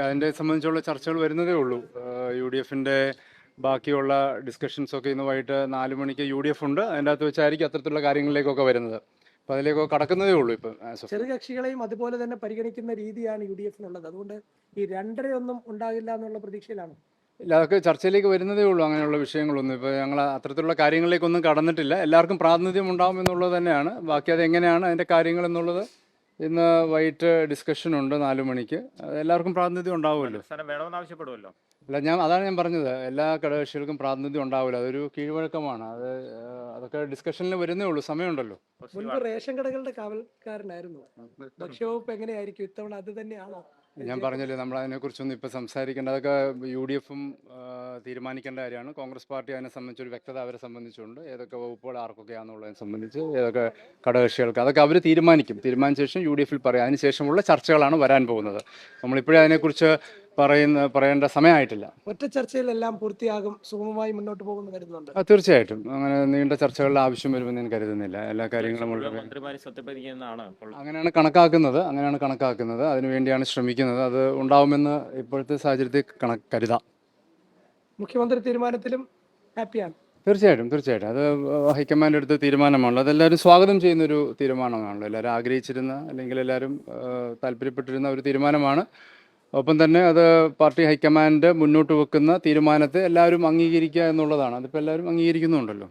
അതിൻ്റെ സംബന്ധിച്ചുള്ള ചർച്ചകൾ വരുന്നതേ ഉള്ളൂ. യു ഡി എഫിൻ്റെ ബാക്കിയുള്ള ഡിസ്കഷൻസൊക്കെ ഇന്ന് വൈകിട്ട് 4 മണിക്ക് UDF ഉണ്ട്. അതിൻ്റെ അകത്ത് വെച്ചായിരിക്കും അത്തരത്തിലുള്ള കാര്യങ്ങളിലേക്കൊക്കെ വരുന്നത്. അപ്പോൾ അതിലേക്കൊക്കെ കടക്കുന്നതേ ഉള്ളൂ ഇപ്പം. ചെറുകക്ഷികളെയും അതുപോലെ തന്നെ പരിഗണിക്കുന്ന രീതിയാണ് UDF നുള്ളത്. അതുകൊണ്ട് ഈ 2.5 ഉണ്ടാകില്ല എന്നുള്ള പ്രതീക്ഷയിലാണ്. ഇല്ല, അതൊക്കെ ചർച്ചയിലേക്ക് വരുന്നതേ ഉള്ളൂ. അങ്ങനെയുള്ള വിഷയങ്ങളൊന്നും ഇപ്പോൾ ഞങ്ങൾ അത്തരത്തിലുള്ള കാര്യങ്ങളിലേക്കൊന്നും കടന്നിട്ടില്ല. എല്ലാവർക്കും പ്രാതിനിധ്യം ഉണ്ടാവും എന്നുള്ളത് തന്നെയാണ്. ബാക്കി അതെങ്ങനെയാണ് അതിൻ്റെ കാര്യങ്ങൾ എന്നുള്ളത് ഇന്ന് വൈകിട്ട് ഡിസ്കഷനുണ്ട് 4 മണിക്ക്. എല്ലാവർക്കും പ്രാതിനിധ്യം ഉണ്ടാവുമല്ലോ. വേണമെന്ന് ആവശ്യപ്പെടുമല്ലോ. അല്ല, അതാണ് ഞാൻ പറഞ്ഞത്, എല്ലാ ഘടകകക്ഷികൾക്കും പ്രാതിനിധ്യം ഉണ്ടാവില്ല. അതൊരു കീഴ്വഴക്കമാണ്. അതൊക്കെ ഡിസ്കഷനിൽ വരുന്നേ ഉള്ളൂ, സമയമുണ്ടല്ലോ. മുൻപ് റേഷൻ കടകളുടെ കാവൽക്കാരനായിരുന്നു. ഭക്ഷ്യവകുപ്പ് എങ്ങനെയായിരിക്കും ഇത്തവണ? അത് തന്നെയാണോ? ഞാൻ പറഞ്ഞല്ലേ, നമ്മൾ അതിനെക്കുറിച്ചൊന്നും ഇപ്പം സംസാരിക്കേണ്ട. അതൊക്കെ UDFും തീരുമാനിക്കേണ്ട കാര്യമാണ്. കോൺഗ്രസ് പാർട്ടി അതിനെ സംബന്ധിച്ചൊരു വ്യക്തത അവരെ സംബന്ധിച്ചുണ്ട്. ഏതൊക്കെ വകുപ്പുകൾ ആർക്കൊക്കെയാണെന്നുള്ളതിനെ സംബന്ധിച്ച്, ഏതൊക്കെ ഘടകകക്ഷികൾക്ക്, അതൊക്കെ അവർ തീരുമാനിക്കും. തീരുമാനിച്ച ശേഷം UDFിൽ പറയും. അതിനുശേഷമുള്ള ചർച്ചകളാണ് വരാൻ പോകുന്നത്. നമ്മളിപ്പോഴേ അതിനെക്കുറിച്ച് പറയേണ്ട സമയമായിട്ടില്ല. ഒറ്റ ചർച്ചയിലെല്ലാം പൂർത്തിയാകും, സുഗമമായി മുന്നോട്ട് പോകുമെന്ന് കരുതുന്നുണ്ട്. തീർച്ചയായിട്ടും അങ്ങനെ നീണ്ട ചർച്ചകളുടെ ആവശ്യം വരുമെന്ന് ഞാൻ കരുതുന്നില്ല. എല്ലാ കാര്യങ്ങളും അങ്ങനെയാണ് കണക്കാക്കുന്നത്. അതിനുവേണ്ടിയാണ് ശ്രമിക്കുന്നത്. അത് ഉണ്ടാവുമെന്ന് ഇപ്പോഴത്തെ സാഹചര്യത്തിൽ കരുതാം. മുഖ്യമന്ത്രി തീരുമാനത്തിലും ഹാപ്പിയാണ്? തീർച്ചയായിട്ടും അത് ഹൈക്കമാൻഡ് എടുത്ത തീരുമാനമാണല്ലോ. അതെല്ലാവരും സ്വാഗതം ചെയ്യുന്നൊരു തീരുമാനമാണല്ലോ. എല്ലാവരും ആഗ്രഹിച്ചിരുന്ന, അല്ലെങ്കിൽ എല്ലാവരും താല്പര്യപ്പെട്ടിരുന്ന ഒരു തീരുമാനമാണ്. ഒപ്പം തന്നെ അത് പാർട്ടി ഹൈക്കമാൻഡ് മുന്നോട്ട് വെക്കുന്ന തീരുമാനത്തെ എല്ലാവരും അംഗീകരിക്കുക എന്നുള്ളതാണ്. അതിപ്പോൾ എല്ലാവരും അംഗീകരിക്കുന്നുണ്ടല്ലോ.